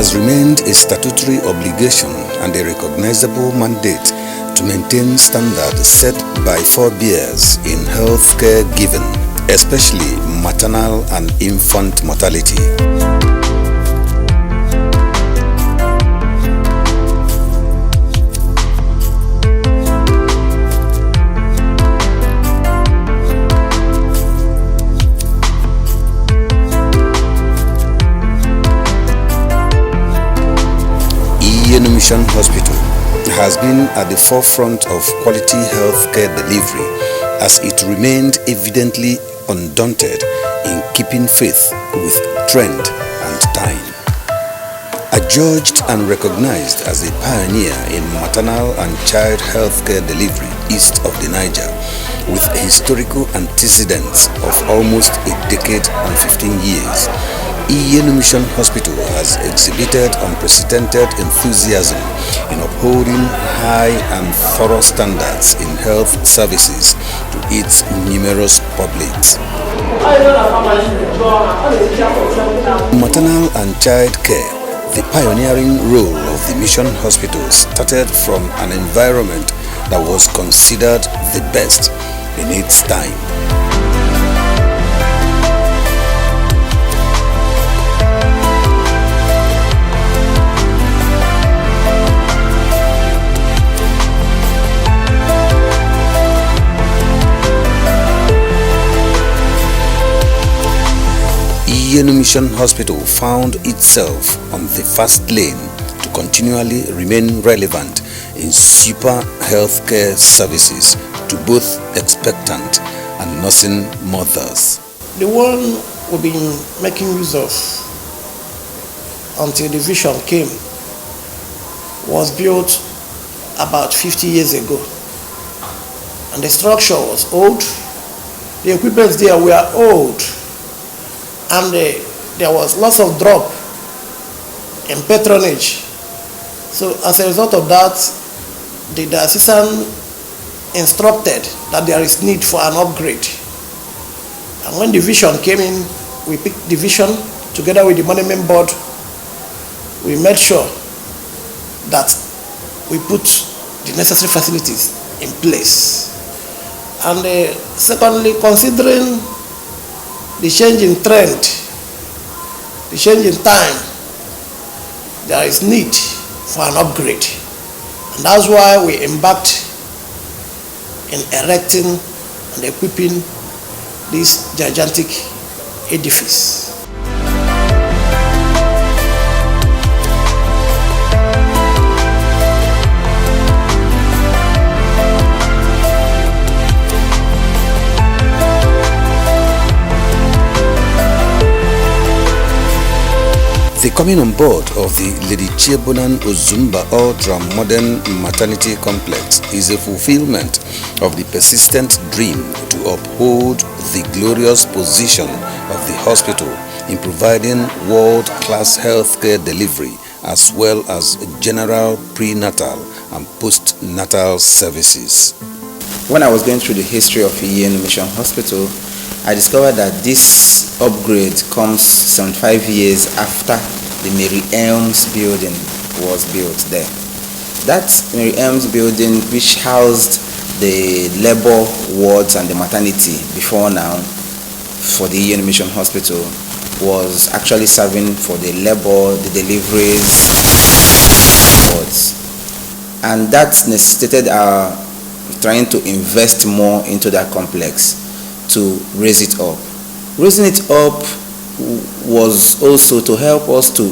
has remained a statutory obligation and a recognizable mandate to maintain standards set by forebears in healthcare given, especially maternal and infant mortality. Iyi Enu Mission Hospital has been at the forefront of quality healthcare delivery as it remained evidently undaunted in keeping faith with trend and time. Adjudged and recognized as a pioneer in maternal and child healthcare delivery east of the Niger, with historical antecedents of almost a decade and 15 years, Iyi Enu Mission Hospital has exhibited unprecedented enthusiasm in upholding high and thorough standards in health services to its numerous publics. In maternal and child care, the pioneering role of the Mission Hospital started from an environment that was considered the best in its time. Iyi Enu Mission Hospital found itself on the fast lane to continually remain relevant in super healthcare services to both expectant and nursing mothers. The one we've been making use of until the vision came was built about 50 years ago, and the structure was old, the equipment there were old, and there was lots of drop in patronage. So as a result of that, the assistant instructed that there is need for an upgrade. And when the vision came in, we picked the vision together with the management board. We made sure that we put the necessary facilities in place. And secondly, considering the change in trend, the change in time, there is need for an upgrade. And that's why we embarked in erecting and equipping this gigantic edifice. The coming on board of the Lady Chebonan Ozumba ultra-modern maternity complex is a fulfillment of the persistent dream to uphold the glorious position of the hospital in providing world-class healthcare delivery as well as general prenatal and postnatal services. When I was going through the history of Iyi Enu Mission Hospital, I discovered that this upgrade comes 75 years after the Mary Elms building was built there. That Mary Elms building, which housed the labor wards and the maternity before now for the Iyi Enu Mission Hospital, was actually serving for the labor, the deliveries wards. And that necessitated our trying to invest more into that complex to raise it up. Raising it up was also to help us to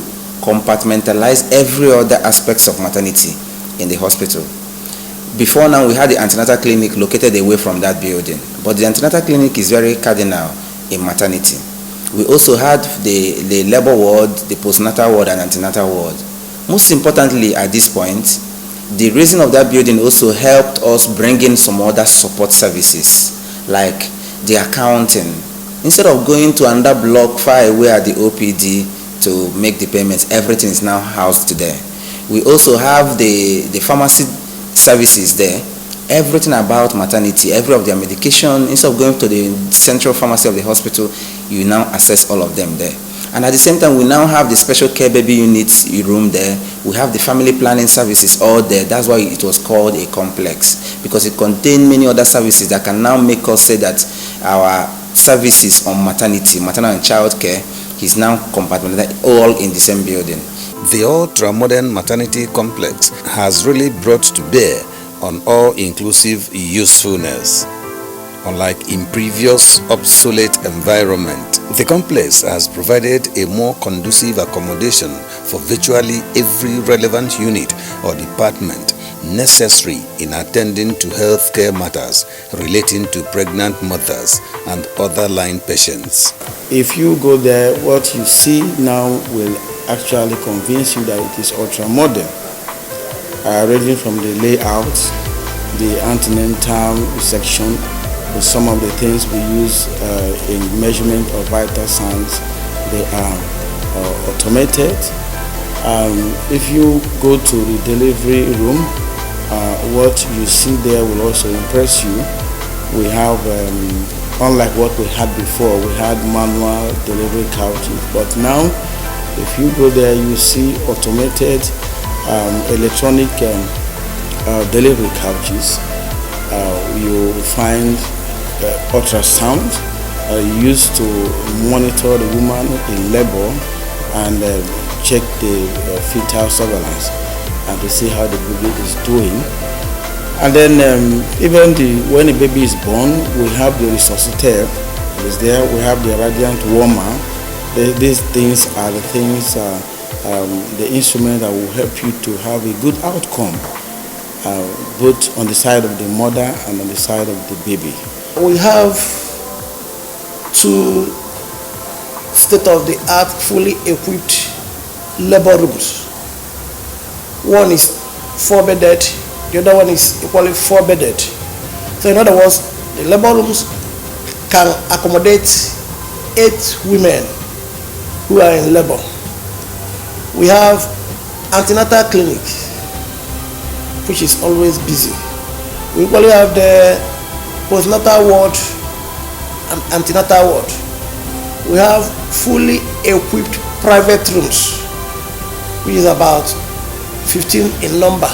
compartmentalize every other aspects of maternity in the hospital. Before now, we had the antenatal clinic located away from that building, but the antenatal clinic is very cardinal in maternity. We also had the labor ward, the postnatal ward, and antenatal ward. Most importantly, at this point, the raising of that building also helped us bring in some other support services, like the accounting. Instead of going to another block far away at the OPD to make the payments, everything is now housed there. We also have the pharmacy services there. Everything about maternity, every of their medication, instead of going to the central pharmacy of the hospital, you now access all of them there. And at the same time, we now have the special care baby units room there. We have the family planning services all there. That's why it was called a complex, because it contained many other services that can now make us say that our services on maternity, maternal and child care is now compartmentalized all in the same building. The ultra-modern maternity complex has really brought to bear on all-inclusive usefulness. Unlike in previous obsolete environment, the complex has provided a more conducive accommodation for virtually every relevant unit or department necessary in attending to healthcare matters relating to pregnant mothers and other line patients. If you go there, what you see now will actually convince you that it is ultra-modern. Ranging from the layout, the antenatal section, with some of the things we use in measurement of vital signs, they are automated. If you go to the delivery room, what you see there will also impress you. We have, unlike what we had before, we had manual delivery couches, but now if you go there, you see automated electronic delivery couches. You find ultrasound used to monitor the woman in labor and check the fetal surveillance and to see how the baby is doing. And then even when the baby is born, we have the resuscitator. It is there. We have the radiant warmer. These things are the things, the instrument that will help you to have a good outcome, both on the side of the mother and on the side of the baby. We have 2 state-of-the-art, fully equipped labor rooms. One is 4-bedded, the other one is equally 4-bedded. So in other words, the labor rooms can accommodate 8 women who are in labor. We have antenatal clinic, which is always busy. We equally have the postnatal ward and antenatal ward. We have fully equipped private rooms, which is about 15 in number.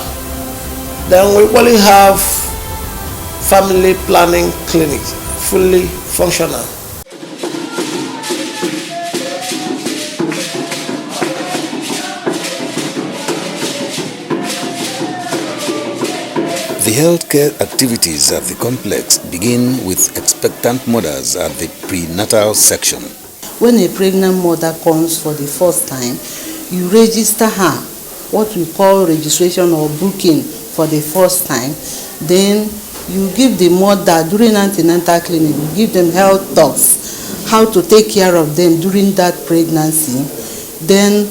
Then we equally have family planning clinic, fully functional. The healthcare activities at the complex begin with expectant mothers at the prenatal section. When a pregnant mother comes for the first time, you register her, what we call registration or booking for the first time. Then you give the mother, during antenatal clinic, you give them health talks, how to take care of them during that pregnancy. Then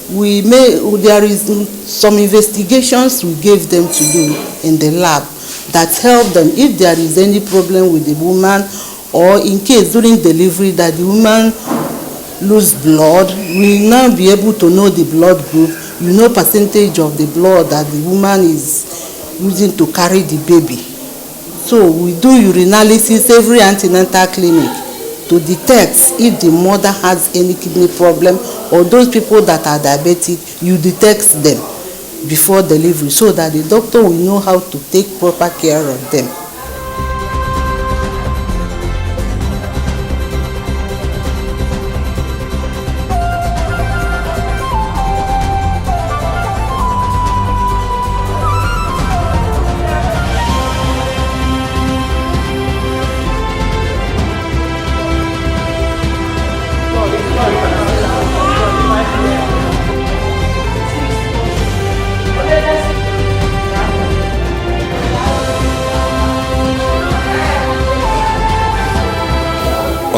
there is some investigations we gave them to do in the lab that help them if there is any problem with the woman, or in case during delivery that the woman lose blood, we will now be able to know the blood group, percentage of the blood that the woman is using to carry the baby. So we do urinalysis every antenatal clinic to detect if the mother has any kidney problem, or those people that are diabetic, you detect them before delivery so that the doctor will know how to take proper care of them.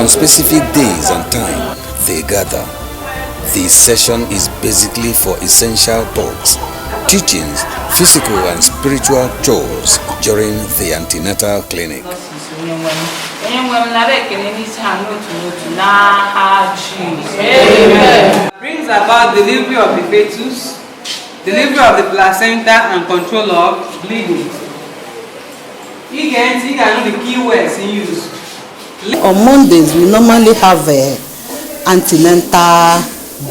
On specific days and time, they gather. The session is basically for essential talks, teachings, physical and spiritual chores during the antenatal clinic. Amen. Brings about delivery of the fetus, delivery of the placenta, and control of bleeding. You can know the key words in use. On Mondays, we normally have antenatal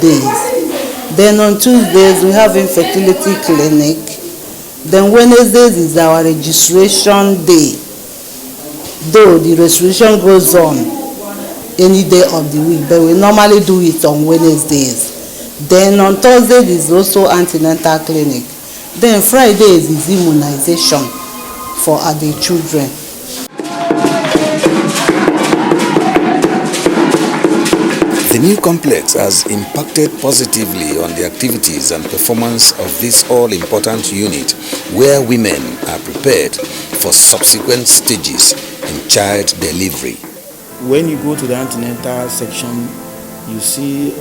days. Then on Tuesdays we have infertility clinic. Then Wednesdays is our registration day. Though the registration goes on any day of the week, but we normally do it on Wednesdays. Then on Thursdays is also antenatal clinic. Then Fridays is immunization for the children. The new complex has impacted positively on the activities and performance of this all-important unit, where women are prepared for subsequent stages in child delivery. When you go to the antenatal section, you see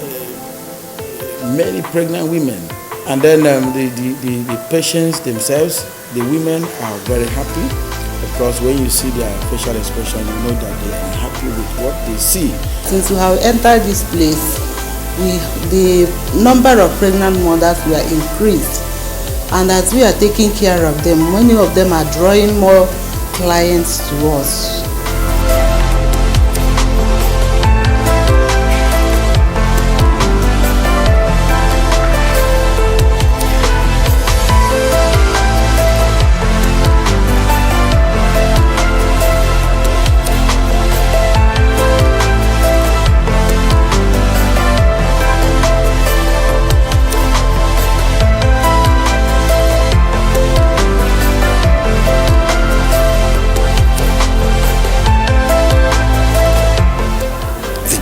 many pregnant women, and then the patients themselves, the women are very happy, because when you see their facial expression, you know that they are happy with what they see. Since we have entered this place, the number of pregnant mothers were increased, and as we are taking care of them, many of them are drawing more clients to us.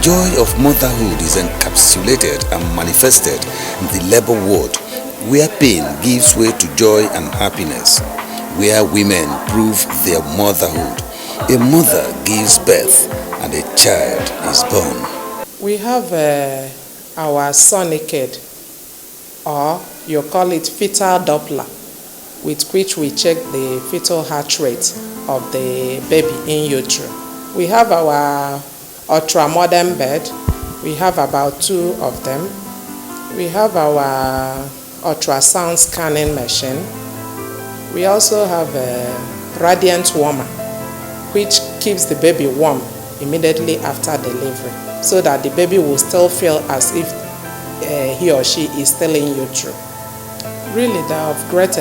The joy of motherhood is encapsulated and manifested in the labor ward, where pain gives way to joy and happiness, where women prove their motherhood. A mother gives birth and a child is born. We have our sonicate, or you call it fetal Doppler, with which we check the fetal heart rate of the baby in utero. We have our ultramodern bed. We have about 2 of them. We have our ultrasound scanning machine. We also have a radiant warmer, which keeps the baby warm immediately after delivery, so that the baby will still feel as if he or she is still in utero. Really, they have great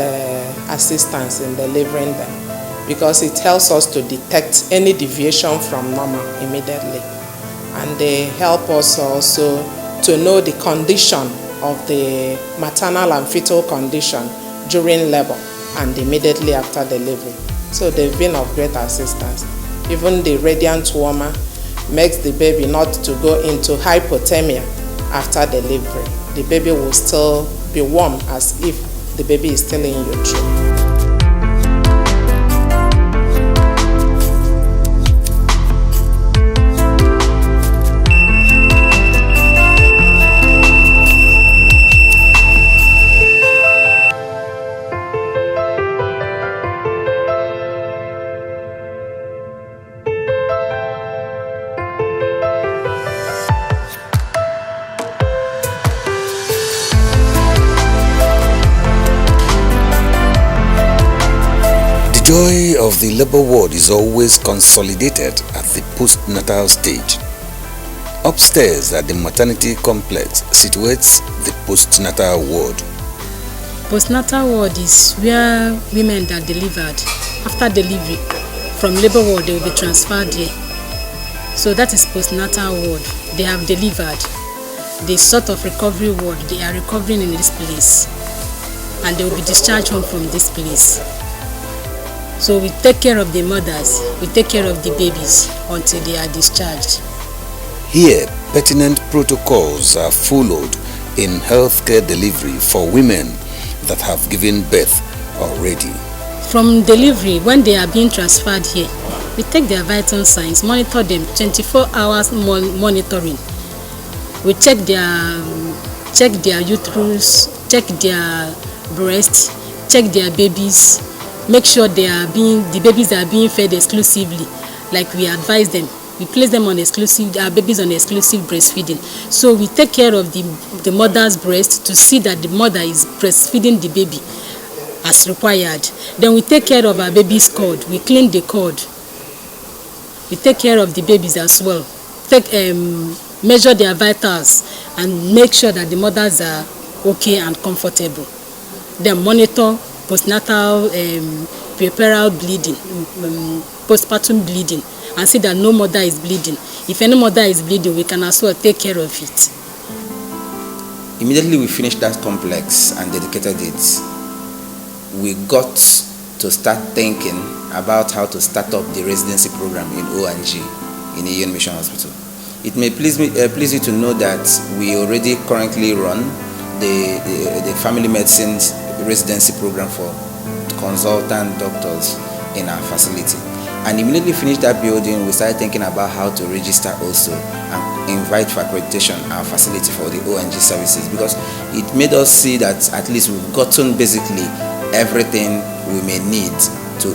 assistance in delivering them, because it helps us to detect any deviation from normal immediately. And they help us also to know the condition of the maternal and fetal condition during labor and immediately after delivery. So they've been of great assistance. Even the radiant warmer makes the baby not to go into hypothermia after delivery. The baby will still be warm as if the baby is still in utero. The joy of the labor ward is always consolidated at the postnatal stage. Upstairs at the maternity complex situates the postnatal ward. Postnatal ward is where women that delivered, after delivery, from labor ward they will be transferred here. So that is postnatal ward. They have delivered. The sort of recovery ward, they are recovering in this place, and they will be discharged home from this place. So we take care of the mothers, we take care of the babies until they are discharged. Here, pertinent protocols are followed in healthcare delivery for women that have given birth already. From delivery, when they are being transferred here, we take their vital signs, monitor them, 24 hours monitoring. We check their uterus, check their breasts, check their babies, make sure the babies are being fed exclusively, like we advise them. We place them on our babies on exclusive breastfeeding. So we take care of the mother's breast to see that the mother is breastfeeding the baby as required. Then we take care of our baby's cord. We clean the cord. We take care of the babies as well. measure their vitals, and make sure that the mothers are okay and comfortable. Then monitor postnatal puerperal bleeding, postpartum bleeding, and see that no mother is bleeding. If any mother is bleeding, we can as well take care of it. Immediately we finished that complex and dedicated it, we got to start thinking about how to start up the residency program in ONG, in Iyi Enu Mission Hospital. It may please you to know that we already currently run the family medicine residency program for consultant doctors in our facility. And immediately finished that building, we started thinking about how to register also and invite for accreditation our facility for the ONG services, because it made us see that at least we've gotten basically everything we may need to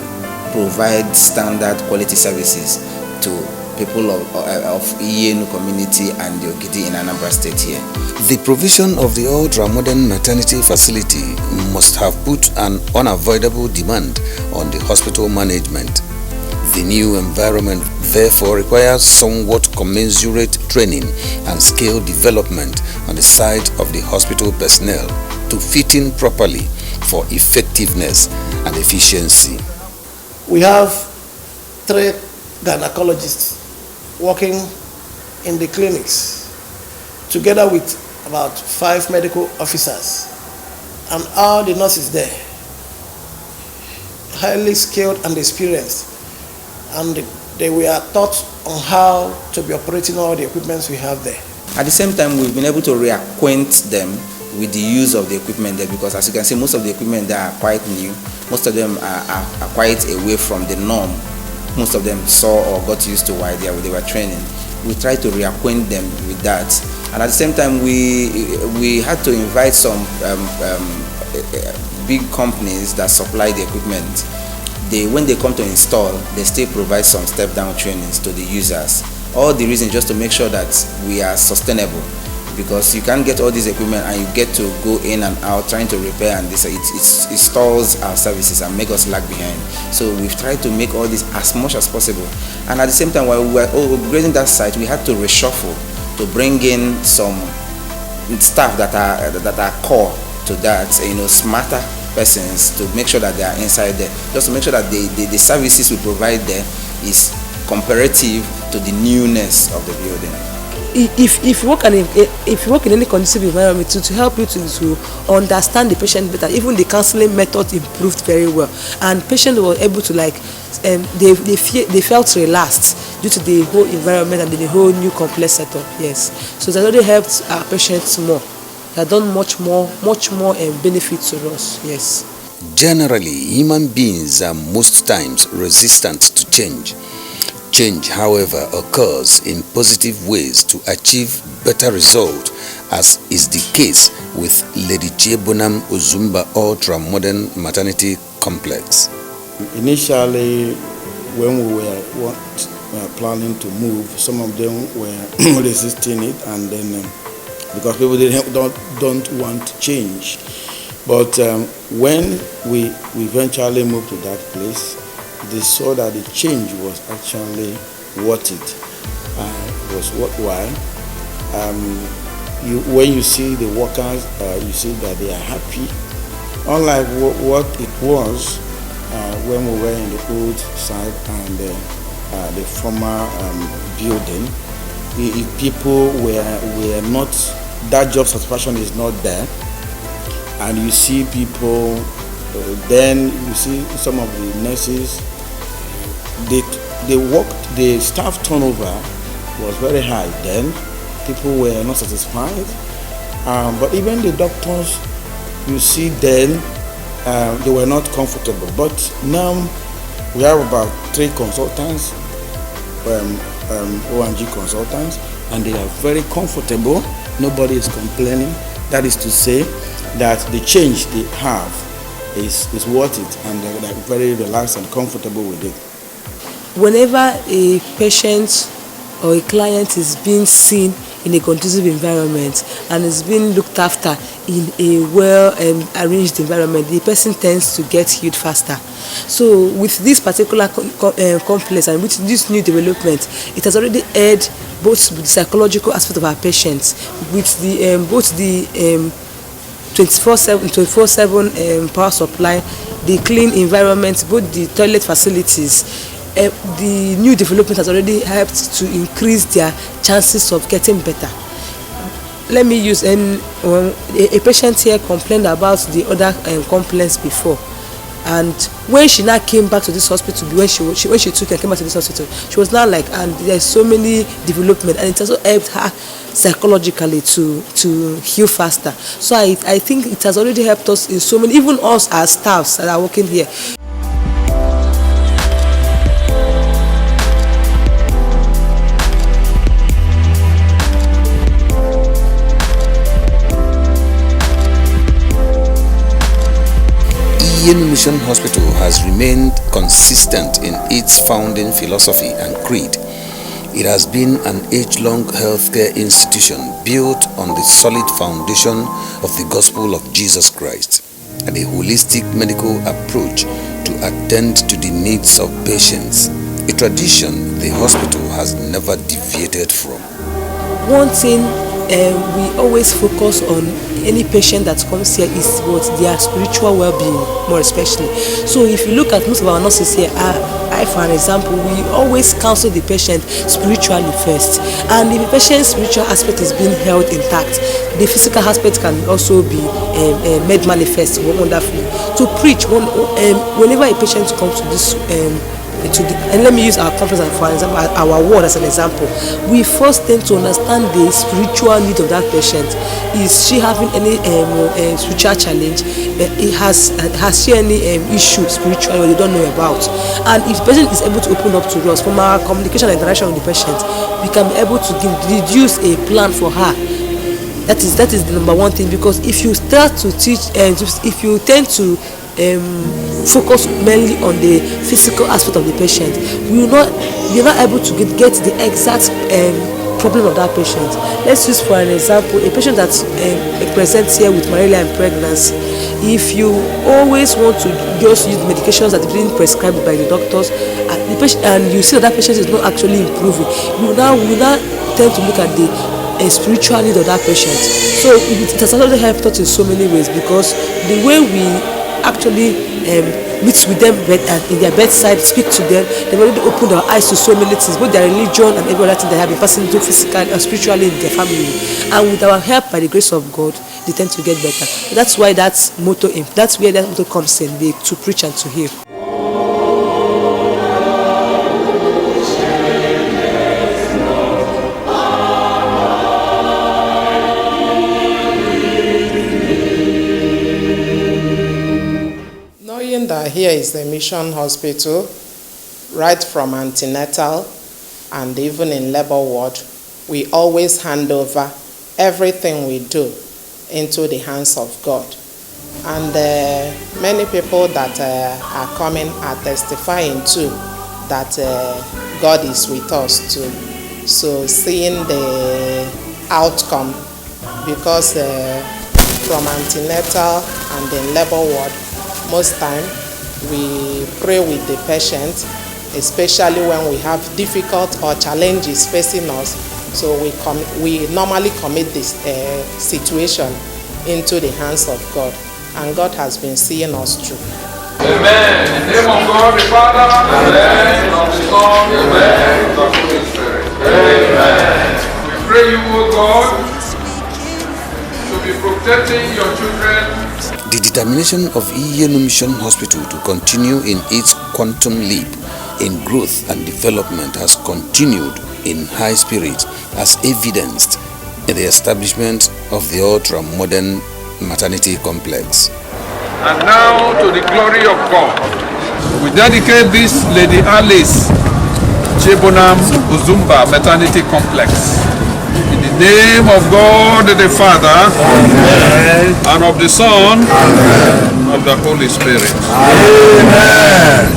provide standard quality services to people of Iyi Enu community and the Ogidi in Anambra State here. The provision of the ultra-modern maternity facility must have put an unavoidable demand on the hospital management. The new environment therefore requires somewhat commensurate training and skill development on the side of the hospital personnel to fit in properly for effectiveness and efficiency. We have 3 gynecologists working in the clinics, together with about 5 medical officers, and all the nurses there, highly skilled and experienced, and they were taught on how to be operating all the equipments we have there. At the same time, we've been able to reacquaint them with the use of the equipment there, because as you can see, most of the equipment there are quite new. Most of them are quite away from the norm. Most of them saw or got used to why they were training. We tried to reacquaint them with that. And at the same time, we had to invite some big companies that supply the equipment. When they come to install, they still provide some step-down trainings to the users. All the reason just to make sure that we are sustainable, because you can't get all this equipment and you get to go in and out trying to repair, and this it stalls our services and make us lag behind. So we've tried to make all this as much as possible. And at the same time, while we were upgrading that site, we had to reshuffle to bring in some staff that are core to that, smarter persons, to make sure that they are inside there, just to make sure that the services we provide there is comparative to the newness of the building. If you work in any conducive environment to help you to understand the patient better, even the counseling method improved very well, and patients were able to they felt relaxed due to the whole environment and the whole new complex setup. Yes, so that already helped our patients more. They have done much more benefit to us. Yes. Generally, human beings are most times resistant to change. Change, however, occurs in positive ways to achieve better results, as is the case with Lady Chiebonam Ozumba Ultra Modern Maternity Complex. Initially, when we were planning to move, some of them were resisting it, and then because people don't want change. But when we eventually moved to that place, they saw that the change was actually worth it, was worthwhile. When you see the workers, you see that they are happy. Unlike what it was when we were in the old site and the former building, people were not, that job satisfaction is not there. And you see people, then you see some of the nurses, the staff turnover was very high then. People were not satisfied. But even the doctors, you see then, they were not comfortable. But now we have about 3 consultants, ONG consultants, and they are very comfortable. Nobody is complaining. That is to say that the change they have is worth it, and they're very relaxed and comfortable with it. Whenever a patient or a client is being seen in a conducive environment and is being looked after in a well arranged environment, the person tends to get healed faster. So with this particular complex and with this new development, it has already aired both the psychological aspect of our patients with the both the 24/7 power supply, the clean environment, both the toilet facilities. The new development has already helped to increase their chances of getting better. Let me use a patient here complained about the other complaints before, and when she now came back to this hospital, when she took and came back to this hospital, she was now like, and there's so many development, and it also helped her psychologically to heal faster. So I think it has already helped us in so many, even us as staffs that are working here. Iyi Enu Mission Hospital has remained consistent in its founding philosophy and creed. It has been an age-long healthcare institution built on the solid foundation of the gospel of Jesus Christ and a holistic medical approach to attend to the needs of patients, a tradition the hospital has never deviated from. One thing we always focus on any patient that comes here is what their spiritual well-being, more especially. So if you look at most of our nurses here, I for an example, we always counsel the patient spiritually first, and if the patient's spiritual aspect is being held intact, the physical aspect can also be made manifest wonderfully. To preach, whenever a patient comes to this and let me use our conference for example, our ward as an example, we first tend to understand the spiritual need of that patient. Is she having any spiritual challenge? Has she any issue spiritually or they don't know about? And if the patient is able to open up to us from our communication and interaction with the patient, we can be able to deduce a plan for her. That is the number one thing, because if you start to teach if you tend to focus mainly on the physical aspect of the patient, you're not able to get the exact problem of that patient. Let's use for an example a patient that presents here with malaria and pregnancy. If you always want to just use medications that are being prescribed by the doctors, and you see that patient is not actually improving, you now tend to look at the spiritual need of that patient. So it has also helped us in so many ways, because the way we actually meet with them in their bedside, speak to them, they've already opened our eyes to so many things, both their religion and every other thing they have been passing through physically or spiritually in their family. And with our help, by the grace of God, they tend to get better. That's why that's where that motto comes in, to preach and to heal. That here is the Mission Hospital, right from antenatal and even in labor ward, we always hand over everything we do into the hands of God. And many people that are coming are testifying too that God is with us too. So seeing the outcome, because from antenatal and then labor ward, most time we pray with the patient, especially when we have difficult or challenges facing us. So we normally commit this situation into the hands of God, and God has been seeing us through. Amen. In the name of God the Father, amen. Of the Son, amen. Of the Holy Spirit, amen. We pray you, O God, to be protecting your children. The determination of Iyi Enu Mission Hospital to continue in its quantum leap in growth and development has continued in high spirit, as evidenced in the establishment of the ultra-modern maternity complex. And now, to the glory of God, we dedicate this Lady Alice Chebonam Uzumba Maternity Complex. In the name of God the Father, amen, and of the Son, amen, of the Holy Spirit. Amen.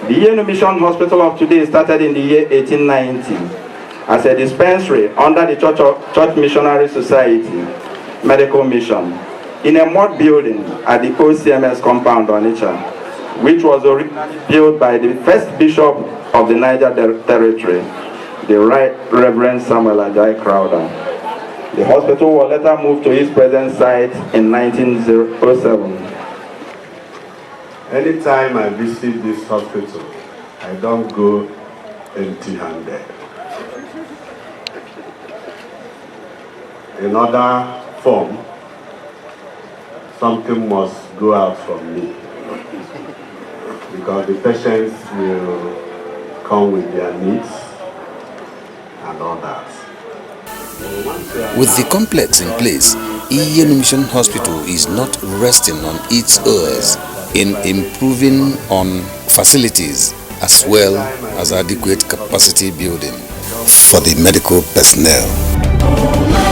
The Iyi Enu Mission Hospital of today started in the year 1890 as a dispensary under the Church Missionary Society Medical Mission. in a mud building at the OCMS compound on Onitsha, which was originally built by the first bishop of the Niger Territory, the Right Reverend Samuel Ajay Crowder. The hospital was later moved to its present site in 1907. Anytime I visit this hospital, I don't go empty-handed. In other form, something must go out from me, because the patients will come with their needs and all that. With the complex in place, Iyi Enu Mission Hospital is not resting on its oars in improving on facilities as well as adequate capacity building for the medical personnel.